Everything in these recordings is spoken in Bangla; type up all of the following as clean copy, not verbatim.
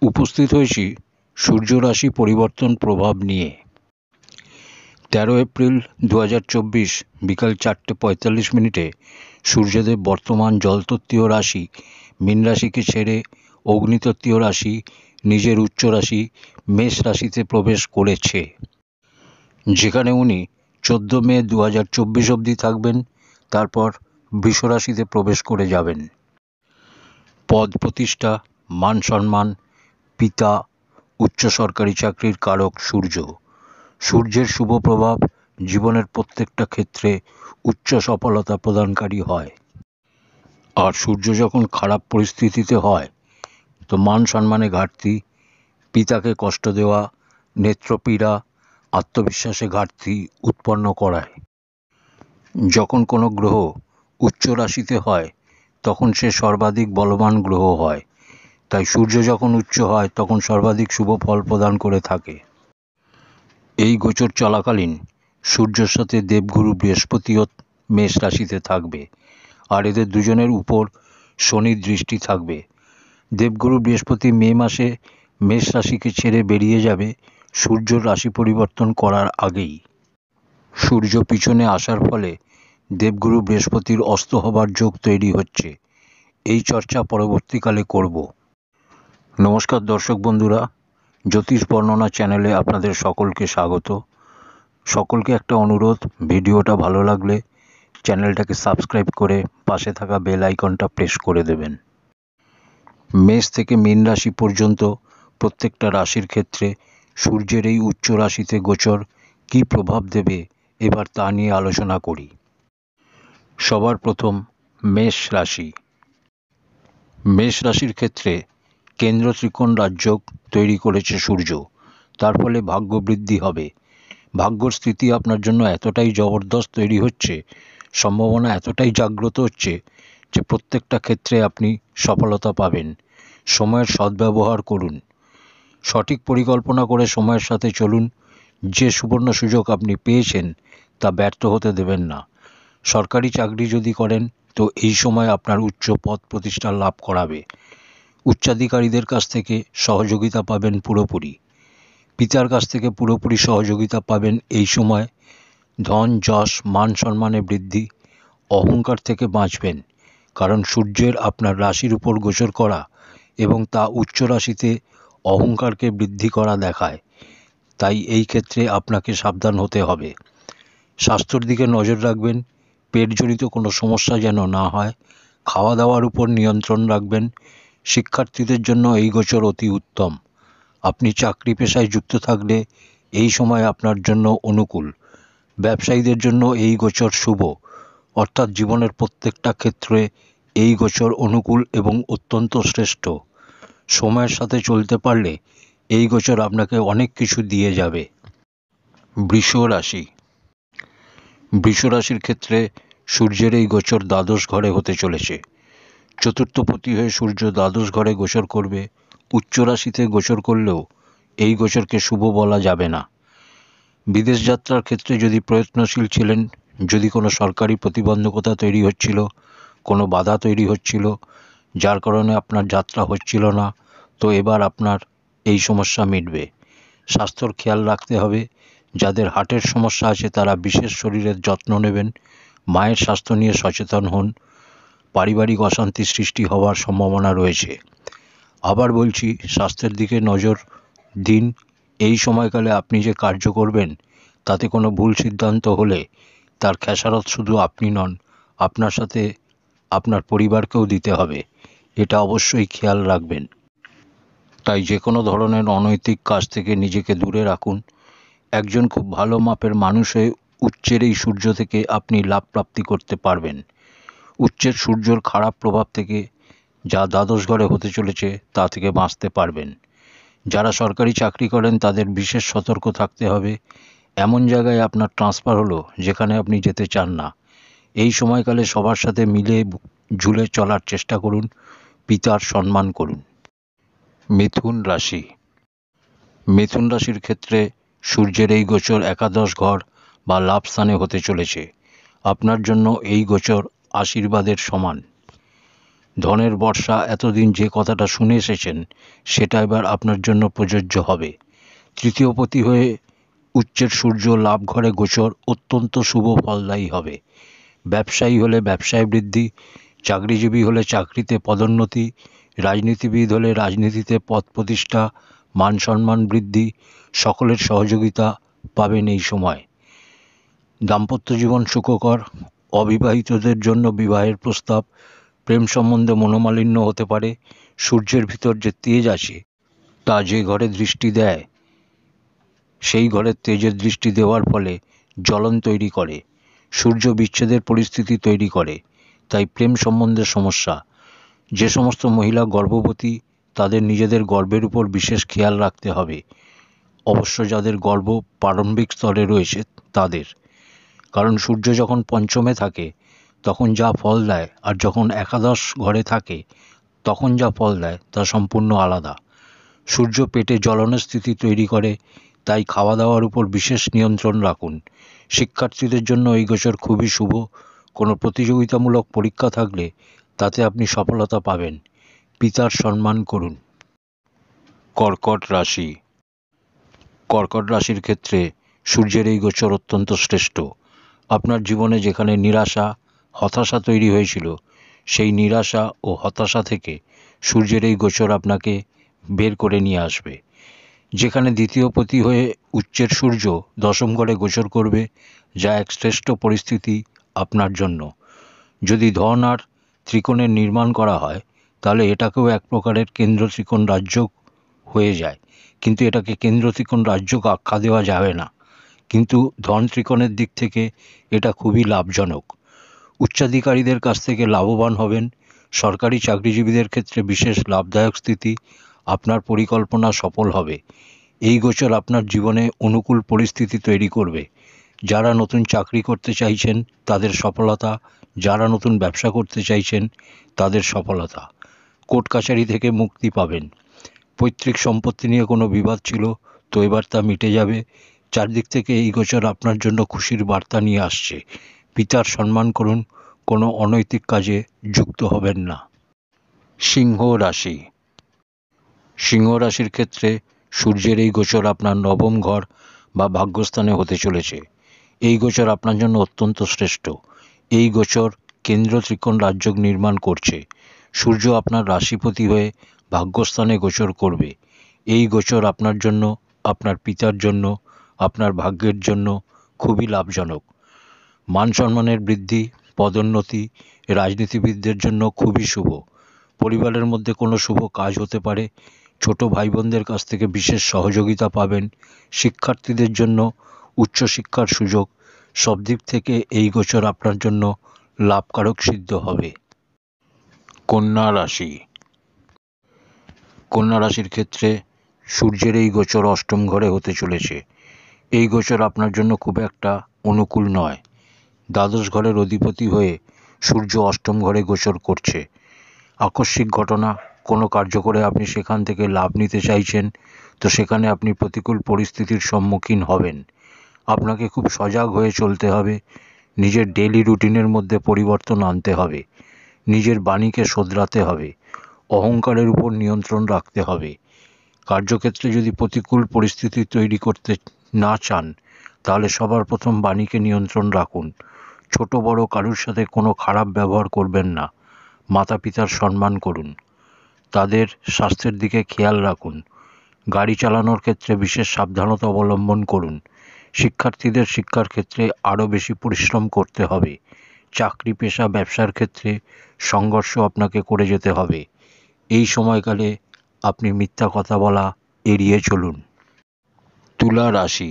উপস্থিত হয়েছি সূর্য রাশি পরিবর্তন প্রভাব নিয়ে। 13 এপ্রিল 2024 বিকাল 4:45 সূর্যদেব বর্তমান জলতত্ত্বীয় রাশি মীন রাশিকে ছেড়ে অগ্নিতত্ত্বীয় রাশি নিজের উচ্চ রাশি মেষ রাশিতে প্রবেশ করেছে, যেখানে উনি 14 মে 2024 অবধি থাকবেন। তারপর বৃষ রাশিতে প্রবেশ করে যাবেন। পদ প্রতিষ্ঠা, মান সম্মান, পিতা, উচ্চ সরকারি চাকরির কারক সূর্য। সূর্যের শুভ প্রভাব জীবনের প্রত্যেকটা ক্ষেত্রে উচ্চ সফলতা প্রদানকারী হয়। আর সূর্য যখন খারাপ পরিস্থিতিতে হয় তো মান সম্মানে ঘাটতি, পিতাকে কষ্ট দেওয়া, নেত্রপীড়া, আত্মবিশ্বাসে ঘাটতি উৎপন্ন করায়। যখন কোনো গ্রহ উচ্চ রাশিতে হয় তখন সে সর্বাধিক বলবান গ্রহ হয়, তাই সূর্য যখন উচ্চ হয় তখন সর্বাধিক শুভ ফল প্রদান করে থাকে। এই গোচর চলাকালীন সূর্যের সাথে দেবগুরু বৃহস্পতিও মেষ রাশিতে থাকবে, আর এদের দুজনের উপর শনির দৃষ্টি থাকবে। দেবগুরু বৃহস্পতি মে মাসে মেষ রাশিকে ছেড়ে বেরিয়ে যাবে সূর্যর রাশি পরিবর্তন করার আগেই। সূর্য পিছনে আসার ফলে দেবগুরু বৃহস্পতির অস্ত হবার যোগ তৈরি হচ্ছে। এই চর্চা পরবর্তীকালে করব। নমস্কার দর্শক বন্ধুরা, জ্যোতিষ বর্ণনা চ্যানেলে আপনাদের সকলকে স্বাগত। সকলকে একটা অনুরোধ, ভিডিওটা ভালো লাগলে চ্যানেলটাকে সাবস্ক্রাইব করে পাশে থাকা বেল আইকনটা প্রেস করে দেবেন। মেষ থেকে মীন রাশি পর্যন্ত প্রত্যেকটা রাশির ক্ষেত্রে সূর্যের এই উচ্চ রাশিতে গোচর কী প্রভাব দেবে এবার তা নিয়ে আলোচনা করি। সবার প্রথম মেষ রাশি। মেষ রাশির ক্ষেত্রে কেন্দ্র ত্রিকোণ রাজযোগ তৈরি করেছে সূর্য, তার ফলে ভাগ্য বৃদ্ধি হবে। ভাগ্যর স্থিতি আপনার জন্য এতটাই জবরদস্ত তৈরি হচ্ছে, সম্ভাবনা এতটাই জাগ্রত হচ্ছে যে প্রত্যেকটা ক্ষেত্রে আপনি সফলতা পাবেন। সময়ের সদ্ব্যবহার করুন, সঠিক পরিকল্পনা করে সময়ের সাথে চলুন। যে সুবর্ণ সুযোগ আপনি পেয়েছেন তা ব্যর্থ হতে দেবেন না। সরকারি চাকরি যদি করেন তো এই সময় আপনার উচ্চ পদ প্রতিষ্ঠা লাভ করাবে। উচ্চাধিকারীদের কাছ থেকে সহযোগিতা পাবেন পুরোপুরি। পিতার কাছ থেকে পুরোপুরি সহযোগিতা পাবেন এই সময়। ধন, যশ, মান সম্মানে বৃদ্ধি। অহংকার থেকে বাঁচবেন, কারণ সূর্যের আপনার রাশির উপর গোচর করা এবং তা উচ্চ রাশিতে অহংকারকে বৃদ্ধি করা দেখায়। তাই এই ক্ষেত্রে আপনাকে সাবধান হতে হবে। স্বাস্থ্যের দিকে নজর রাখবেন, পেটজনিত কোনো সমস্যা যেন না হয়। খাওয়া দাওয়ার উপর নিয়ন্ত্রণ রাখবেন। শিক্ষার্থীদের জন্য এই গোচর অতি উত্তম। আপনি চাকরি পেশায় যুক্ত থাকলে এই সময় আপনার জন্য অনুকূল। ব্যবসায়ীদের জন্য এই গোচর শুভ, অর্থাৎ জীবনের প্রত্যেকটা ক্ষেত্রে এই গোচর অনুকূল এবং অত্যন্ত শ্রেষ্ঠ। সময়ের সাথে চলতে পারলে এই গোচর আপনাকে অনেক কিছু দিয়ে যাবে। বৃষ রাশি। বৃষ রাশির ক্ষেত্রে সূর্যের এই গোচর দ্বাদশ ঘরে হতে চলেছে। চতুর্থপতি হয়ে সূর্য দ্বাদশ ঘরে গোচর করবে। উচ্চ রাশিতে গোচর করলেও এই গোচরকে শুভ বলা যাবে না। বিদেশ যাত্রার ক্ষেত্রে যদি প্রয়ত্নশীল ছিলেন, যদি কোনো সরকারি প্রতিবন্ধকতা তৈরি হচ্ছিল, কোনো বাধা তৈরি হচ্ছিল যার কারণে আপনার যাত্রা হচ্ছিল না, তো এবার আপনার এই সমস্যা মিটবে। স্বাস্থ্যর খেয়াল রাখতে হবে। যাদের হার্টের সমস্যা আছে তারা বিশেষ শরীরের যত্ন নেবেন। মায়ের স্বাস্থ্য নিয়ে সচেতন হন। পারিবারিক অশান্তি সৃষ্টি হওয়ার সম্ভাবনা রয়েছে। আবার বলছি, স্বাস্থ্যের দিকে নজর দিন। এই সময়কালে আপনি যে কার্য করবেন তাতে কোনো ভুল সিদ্ধান্ত হলে তার খেসারত শুধু আপনি নন, আপনার সাথে আপনার পরিবারকেও দিতে হবে। এটা অবশ্যই খেয়াল রাখবেন। তাই যে কোনো ধরনের অনৈতিক কাজ থেকে নিজেকে দূরে রাখুন। একজন খুব ভালো মাপের মানুষ হয়ে উচ্চের এই সূর্য থেকে আপনি লাভ প্রাপ্তি করতে পারবেন। উচ্চের সূর্যর খারাপ প্রভাব থেকে, যা দ্বাদশ ঘরে হতে চলেছে, তা থেকে বাঁচতে পারবেন। যারা সরকারি চাকরি করেন তাদের বিশেষ সতর্ক থাকতে হবে। এমন জায়গায় আপনার ট্রান্সফার হলো যেখানে আপনি যেতে চান না। এই সময়কালে সবার সাথে মিলে ঝুলে চলার চেষ্টা করুন। পিতার সম্মান করুন। মিথুন রাশি। মিথুন রাশির ক্ষেত্রে সূর্যের এই গোচর একাদশ ঘর বা লাভ স্থানে হতে চলেছে। আপনার জন্য এই গোচর আশীর্বাদের সমান। ধনের বর্ষা এতদিন যে কথাটা শুনে এসেছেন সেটা এবার আপনার জন্য প্রযোজ্য হবে। তৃতীয়পতি হয়ে উচ্চের সূর্য লাভ ঘরে গোচর অত্যন্ত শুভ ফলদায়ী হবে। ব্যবসায়ী হলে ব্যবসায় বৃদ্ধি, চাকরিজীবী হলে চাকরিতে পদোন্নতি, রাজনীতিবিদ হলে রাজনীতিতে পদ প্রতিষ্ঠা, মান সম্মান বৃদ্ধি, সকলের সহযোগিতা পাবেন এই সময়। দাম্পত্য জীবন সুখকর, অবিবাহিতদের জন্য বিবাহের প্রস্তাব, প্রেম সম্বন্ধে মনোমালিন্য হতে পারে। সূর্যের ভিতর যে তেজ আছে তা যে ঘরে দৃষ্টি দেয় সেই ঘরের তেজের দৃষ্টি দেওয়ার ফলে জ্বলন তৈরি করে, সূর্য বিচ্ছেদের পরিস্থিতি তৈরি করে। তাই প্রেম সম্বন্ধে সমস্যা। যে সমস্ত মহিলা গর্ভবতী তাদের নিজেদের গর্ভের উপর বিশেষ খেয়াল রাখতে হবে, অবশ্য যাদের গর্ভ প্রারম্ভিক স্তরে রয়েছে তাদের। কারণ সূর্য যখন পঞ্চমে থাকে তখন যা ফল দেয় আর যখন একাদশ ঘরে থাকে তখন যা ফল দেয় তা সম্পূর্ণ আলাদা। সূর্য পেটে জ্বলনের স্থিতি তৈরি করে, তাই খাওয়া দাওয়ার উপর বিশেষ নিয়ন্ত্রণ রাখুন। শিক্ষার্থীদের জন্য এই গোচর খুবই শুভ। কোনো প্রতিযোগিতামূলক পরীক্ষা থাকলে তাতে আপনি সফলতা পাবেন। পিতার সম্মান করুন। কর্কট রাশি। কর্কট রাশির ক্ষেত্রে সূর্যের এই গোচর অত্যন্ত শ্রেষ্ঠ। আপনার জীবনে যেখানে নিরাশা হতাশা তৈরি হয়েছিল সেই নিরাশা ও হতাশা থেকে সূর্যের এই গোচর আপনাকে বের করে নিয়ে আসবে। যেখানে দ্বিতীয়পতি হয়ে উচ্চের সূর্য দশম ঘরে গোচর করবে, যা এক শ্রেষ্ঠ পরিস্থিতি আপনার জন্য। যদি ধন আর ত্রিকোণের নির্মাণ করা হয় তাহলে এটাকেও এক প্রকারের কেন্দ্র ত্রিকোণ রাজ্য হয়ে যায়, কিন্তু এটাকে কেন্দ্র ত্রিকোণ রাজ্য আখ্যা দেওয়া যাবে না। কিন্তু ধন ত্রিকোণের দিক থেকে এটা খুবই লাভজনক। উচ্চাধিকারীদের কাছ থেকে লাভবান হবেন। সরকারি চাকরিজীবীদের ক্ষেত্রে বিশেষ লাভদায়ক স্থিতি। আপনার পরিকল্পনা সফল হবে। এই গোচর আপনার জীবনে অনুকূল পরিস্থিতি তৈরি করবে। যারা নতুন চাকরি করতে চাইছেন তাদের সফলতা, যারা নতুন ব্যবসা করতে চাইছেন তাদের সফলতা। কোর্ট কাছারি থেকে মুক্তি পাবেন। পৈতৃক সম্পত্তি নিয়ে কোনো বিবাদ ছিল তো এবার তা মিটে যাবে। চারদিক থেকে এই গোচর আপনার জন্য খুশির বার্তা নিয়ে আসছে। পিতার সম্মান করুন, কোনো অনৈতিক কাজে যুক্ত হবেন না। সিংহ রাশি। সিংহ রাশির ক্ষেত্রে সূর্যের এই গোচর আপনার নবম ঘর বা ভাগ্যস্থানে হতে চলেছে। এই গোচর আপনার জন্য অত্যন্ত শ্রেষ্ঠ। এই গোচর কেন্দ্র ত্রিকোণ রাজযোগ নির্মাণ করছে। সূর্য আপনার রাশিপতি হয়ে ভাগ্যস্থানে গোচর করবে। এই গোচর আপনার জন্য, আপনার পিতার জন্য, আপনার ভাগ্যের জন্য খুবই লাভজনক। মান সম্মানের বৃদ্ধি, পদোন্নতি রাজনীতিবিদদের জন্য খুবই শুভ। পরিবারের মধ্যে কোনো শুভ কাজ হতে পারে। ছোট ভাই বোনদের কাছ থেকে বিশেষ সহযোগিতা পাবেন। শিক্ষার্থীদের জন্য উচ্চশিক্ষার সুযোগ। সব দিক থেকে এই গোচর আপনার জন্য লাভকারক সিদ্ধ হবে। কন্যা রাশি। কন্যা রাশির ক্ষেত্রে সূর্যের এই গোচর অষ্টম ঘরে হতে চলেছে। এই গোচর আপনার জন্য খুব একটা অনুকূল নয়। দ্বাদশ ঘরের অধিপতি হয়ে সূর্য অষ্টম ঘরে গোচর করছে। আকস্মিক ঘটনা, কোনো কার্য করে আপনি সেখান থেকে লাভ নিতে চাইছেন তো সেখানে আপনি প্রতিকূল পরিস্থিতির সম্মুখীন হবেন। আপনাকে খুব সজাগ হয়ে চলতে হবে। নিজের ডেইলি রুটিনের মধ্যে পরিবর্তন আনতে হবে। নিজের বাণীকে শোধরাতে হবে। অহংকারের উপর নিয়ন্ত্রণ রাখতে হবে। কার্যক্ষেত্রে যদি প্রতিকূল পরিস্থিতি তৈরি করতে না চান তাহলে সবার প্রথম বাণীকে নিয়ন্ত্রণ রাখুন। ছোট বড় কারুর সাথে কোনো খারাপ ব্যবহার করবেন না। মাতা পিতার সম্মান করুন। তাদের স্বাস্থ্যের দিকে খেয়াল রাখুন। গাড়ি চালানোর ক্ষেত্রে বিশেষ সাবধানতা অবলম্বন করুন। শিক্ষার্থীদের শিক্ষার ক্ষেত্রে আরও বেশি পরিশ্রম করতে হবে। চাকরি পেশা ব্যবসার ক্ষেত্রে সংঘর্ষ আপনাকে করে যেতে হবে। এই সময়কালে আপনি মিথ্যা কথা বলা এড়িয়ে চলুন। তুলা রাশি।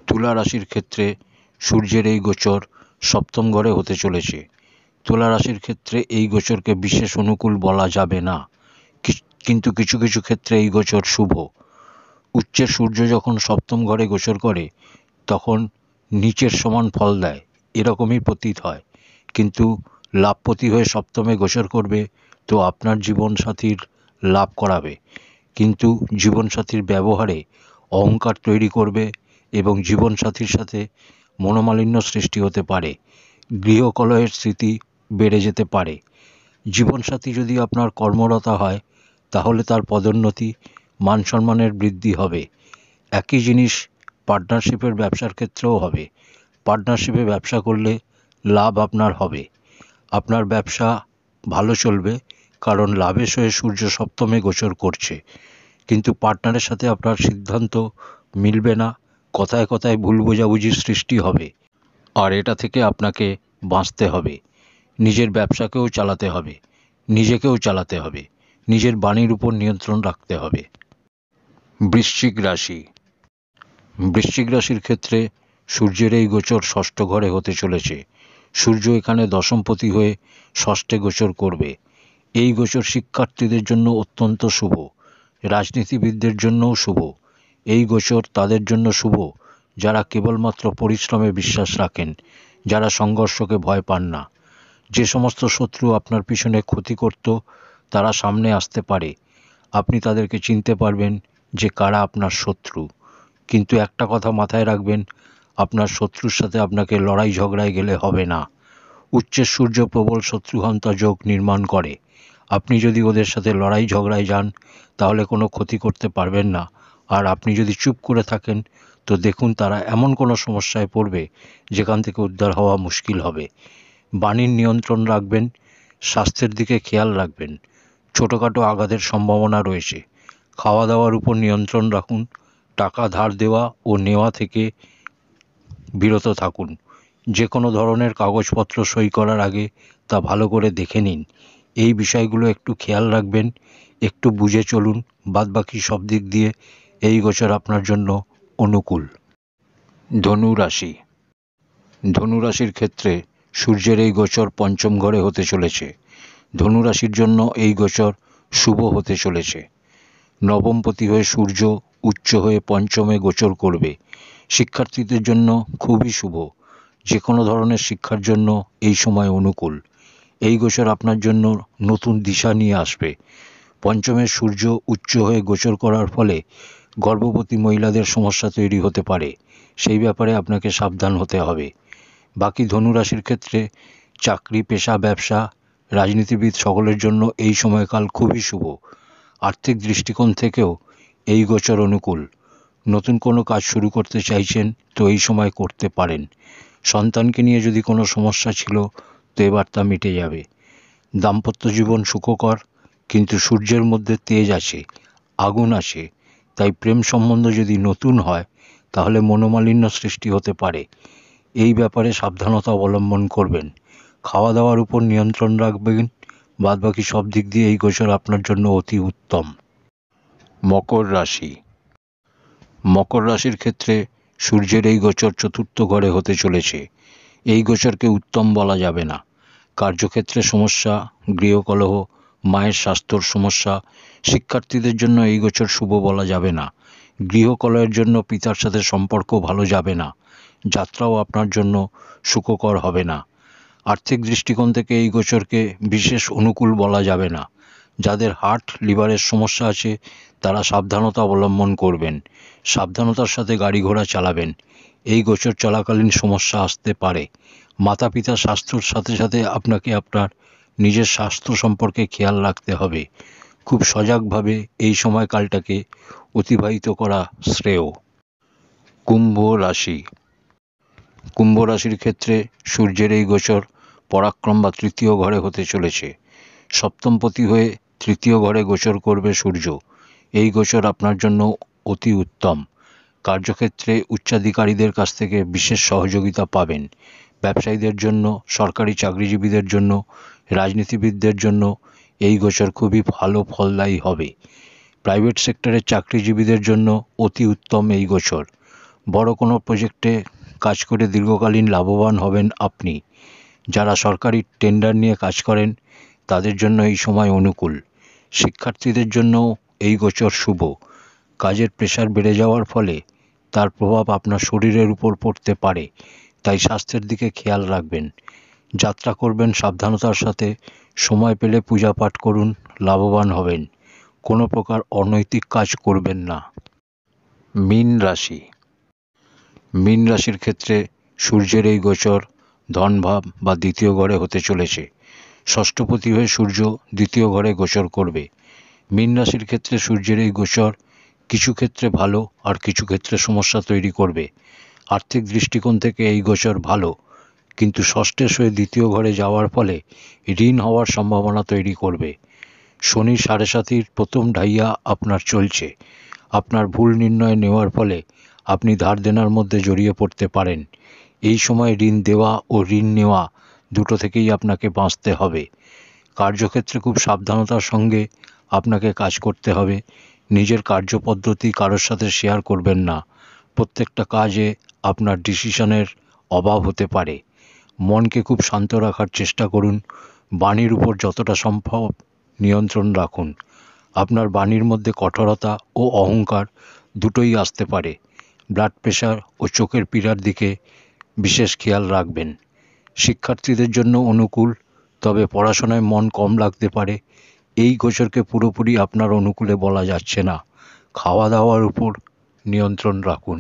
তুলা রাশির ক্ষেত্রে সূর্যের এই গোচর সপ্তম ঘরে হতে চলেছে। তুলা রাশির ক্ষেত্রে এই গোচরকে বিশেষ অনুকূল বলা যাবে না, কিন্তু কিছু কিছু ক্ষেত্রে এই গোচর শুভ। উচ্চের সূর্য যখন সপ্তম ঘরে গোচর করে তখন নিচের সমান ফল দেয়, এরকমই প্রতীত হয়। কিন্তু লাভপতি হয়ে সপ্তমে গোচর করবে তো আপনার জীবনসাথীর লাভ করাবে, কিন্তু জীবনসাথীর ব্যবহারে অহংকার তৈরি করবে এবং জীবনসাথীর সাথে মনোমালিন্য সৃষ্টি হতে পারে। গৃহকলহের স্মৃতি বেড়ে যেতে পারে। জীবনসাথী যদি আপনার কর্মরতা হয় তাহলে তার পদোন্নতি, মান সম্মানের বৃদ্ধি হবে। একই জিনিস পার্টনারশিপের ব্যবসার ক্ষেত্রেও হবে। পার্টনারশিপে ব্যবসা করলে লাভ আপনার হবে। আপনার ব্যবসা ভালো চলবে, কারণ লাভের সঙ্গে সূর্য সপ্তমে গোচর করছে। কিন্তু পার্টনারের সাথে আপনার সিদ্ধান্ত মিলবে না, কথায় কথায় ভুল বোঝাবুঝির সৃষ্টি হবে। আর এটা থেকে আপনাকে বাঁচতে হবে। নিজের ব্যবসাকেও চালাতে হবে, নিজেকেও চালাতে হবে, নিজের বাণীর উপর নিয়ন্ত্রণ রাখতে হবে। বৃশ্চিক রাশি। বৃশ্চিক রাশির ক্ষেত্রে সূর্যের এই গোচর ষষ্ঠ ঘরে হতে চলেছে। সূর্য এখানে দশমপতি হয়ে ষষ্ঠে গোচর করবে। এই গোচর শিক্ষার্থীদের জন্য অত্যন্ত শুভ, রাজনীতিবিদদের জন্যও শুভ। এই গোচর তাদের জন্য শুভ যারা কেবলমাত্র পরিশ্রমে বিশ্বাস রাখেন, যারা সংঘর্ষকে ভয় পান না। যে সমস্ত শত্রু আপনার পিছনে ক্ষতি করত তারা সামনে আসতে পারে। আপনি তাদেরকে চিনতে পারবেন যে কারা আপনার শত্রু। কিন্তু একটা কথা মাথায় রাখবেন, আপনার শত্রুর সাথে আপনাকে লড়াই ঝগড়ায় গেলে হবে না। উচ্চের সূর্য প্রবল শত্রুহন্তা যোগ নির্মাণ করে। আপনি যদি ওদের সাথে লড়াই ঝগড়ায় যান তাহলে কোনো ক্ষতি করতে পারবেন না। আর আপনি যদি চুপ করে থাকেন তো দেখুন তারা এমন কোনো সমস্যায় পড়বে যেখান থেকে উদ্ধার হওয়া মুশকিল হবে। বাণীর নিয়ন্ত্রণ রাখবেন, স্বাস্থ্যের দিকে খেয়াল রাখবেন। ছোটোখাটো আঘাতের সম্ভাবনা রয়েছে। খাওয়া দাওয়ার উপর নিয়ন্ত্রণ রাখুন। টাকা ধার দেওয়া ও নেওয়া থেকে বিরত থাকুন। যে কোনো ধরনের কাগজপত্র সই করার আগে তা ভালো করে দেখে নিন। এই বিষয়গুলো একটু খেয়াল রাখবেন, একটু বুঝে চলুন। বাদবাকি সব দিক দিয়ে এই গোচর আপনার জন্য অনুকূল। ধনু রাশি। ধনু রাশির ক্ষেত্রে সূর্যের এই গোচর পঞ্চম ঘরে হতে চলেছে। ধনু রাশির জন্য এই গোচর শুভ হতে চলেছে। নবমপতি হয়ে সূর্য উচ্চ হয়ে পঞ্চমে গোচর করবে। শিক্ষার্থীদের জন্য খুবই শুভ। যে কোনো ধরনের শিক্ষার জন্য এই সময় অনুকূল। এই গোচর আপনার জন্য নতুন দিশা নিয়ে আসবে। পঞ্চমে সূর্য উচ্চ হয়ে গোচর করার ফলে গর্ভবতী মহিলাদের সমস্যা তৈরি হতে পারে। সেই ব্যাপারে আপনাকে সাবধান হতে হবে। বাকি ধনু রাশির ক্ষেত্রে চাকরি, পেশা, ব্যবসা, রাজনীতিবিদ সকলের জন্য এই সময়কাল খুবই শুভ। আর্থিক দৃষ্টিকোণ থেকেও এই গোচর অনুকূল। নতুন কোনো কাজ শুরু করতে চাইছেন তো এই সময় করতে পারেন। সন্তানকে নিয়ে যদি কোনো সমস্যা ছিল তো এবার তা মিটে যাবে। দাম্পত্য জীবন সুখকর, কিন্তু সূর্যের মধ্যে তেজ আছে, আগুন আছে। তাই প্রেম সম্বন্ধ যদি নতুন হয় তাহলে মনোমালিন্য সৃষ্টি হতে পারে। এই ব্যাপারে সাবধানতা অবলম্বন করবেন। খাওয়া দাওয়ার উপর নিয়ন্ত্রণ রাখবেন। বাদবাকি সব দিক দিয়ে এই গোচর আপনার জন্য অতি উত্তম। মকর রাশি। মকর রাশির ক্ষেত্রে সূর্যের এই গোচর চতুর্থ ঘরে হতে চলেছে। এই গোচরকে উত্তম বলা যাবে না। কার্যক্ষেত্রে সমস্যা, গৃহকলহ, মায়ের স্বাস্থ্যর সমস্যা। শিক্ষার্থীদের জন্য এই গোচর শুভ বলা যাবে না। গৃহকলহের জন্য পিতার সাথে সম্পর্ক ভালো যাবে না। যাত্রাও আপনার জন্য সুখকর হবে না। আর্থিক দৃষ্টিকোণ থেকে এই গোচরকে বিশেষ অনুকূল বলা যাবে না। যাদের হার্ট, লিভারের সমস্যা আছে তারা সাবধানতা অবলম্বন করবেন। সাবধানতার সাথে গাড়ি ঘোড়া চালাবেন। এই গোচর চলাকালীন সমস্যা আসতে পারে। মাতা পিতার স্বাস্থ্যর সাথে সাথে আপনাকে আপনার নিজের স্বাস্থ্য সম্পর্কে খেয়াল রাখতে হবে। খুব সজাগভাবে এই সময়কালটাকে অতিবাহিত করা শ্রেয়। কুম্ভ রাশি। কুম্ভ রাশির ক্ষেত্রে সূর্যের এই গোচর পরাক্রম বা তৃতীয় ঘরে হতে চলেছে। সপ্তমপতি হয়ে তৃতীয় ঘরে গোচর করবে সূর্য। এই গোচর আপনার জন্য অতি উত্তম। কার্যক্ষেত্রে উচ্চাধিকারীদের কাছ থেকে বিশেষ সহযোগিতা পাবেন। ব্যবসায়ীদের জন্য, সরকারি চাকরিজীবীদের জন্য, রাজনীতিবিদদের জন্য এই গোচর খুবই ভালো ফলদায়ী হবে। প্রাইভেট সেক্টরের চাকরিজীবীদের জন্য অতি উত্তম এই গোচর। বড় কোনো প্রজেক্টে কাজ করে দীর্ঘকালীন লাভবান হবেন আপনি। যারা সরকারি টেন্ডার নিয়ে কাজ করেন তাদের জন্য এই সময় অনুকূল। শিক্ষার্থীদের জন্য এই গোচর শুভ। কাজের প্রেশার বেড়ে যাওয়ার ফলে তার প্রভাব আপনার শরীরের উপর পড়তে পারে, তাই স্বাস্থ্যের দিকে খেয়াল রাখবেন। যাত্রা করবেন সাবধানতার সাথে। সময় পেলে পূজা পাঠ করুন, লাভবান হবেন। কোনো প্রকার অনৈতিক কাজ করবেন না। মীন রাশি। মীন রাশির ক্ষেত্রে সূর্যের এই গোচর ধনভাব বা দ্বিতীয় ঘরে হতে চলেছে। ষষ্ঠপতি হয়ে সূর্য দ্বিতীয় ঘরে গোচর করবে। মীন রাশির ক্ষেত্রে সূর্যের এই গোচর কিছু ক্ষেত্রে ভালো আর কিছু ক্ষেত্রে সমস্যা তৈরি করবে। আর্থিক দৃষ্টিকোণ থেকে এই গোচর ভালো, কিন্তু ষষ্ঠের হয়ে দ্বিতীয় ঘরে যাওয়ার ফলে ঋণ হওয়ার সম্ভাবনা তৈরি করবে। শনি সাড়ে সাতির প্রথম ঢাইয়া আপনার চলছে। আপনার ভুল নির্ণয় নেওয়ার ফলে আপনি ধার দেনার মধ্যে জড়িয়ে পড়তে পারেন। এই সময় ঋণ দেওয়া ও ঋণ নেওয়া দুটো থেকেই আপনাকে বাঁচতে হবে। কার্যক্ষেত্রে খুব সাবধানতার সঙ্গে আপনাকে কাজ করতে হবে। নিজের কার্যপদ্ধতি কারোর সাথে শেয়ার করবেন না। প্রত্যেকটা কাজে আপনার ডিসিশনের অভাব হতে পারে। মনকে খুব শান্ত রাখার চেষ্টা করুন। বাণীর উপর যতটা সম্ভব নিয়ন্ত্রণ রাখুন। আপনার বাণীর মধ্যে কঠোরতা ও অহংকার দুটোই আসতে পারে। ব্লাড প্রেশার ও চোখের পীড়ার দিকে বিশেষ খেয়াল রাখবেন। শিক্ষার্থীদের জন্য অনুকূল, তবে পড়াশোনায় মন কম লাগতে পারে। এই গোচরকে পুরোপুরি আপনার অনুকূলে বলা যাচ্ছে না। খাওয়া দাওয়ার উপর নিয়ন্ত্রণ রাখুন।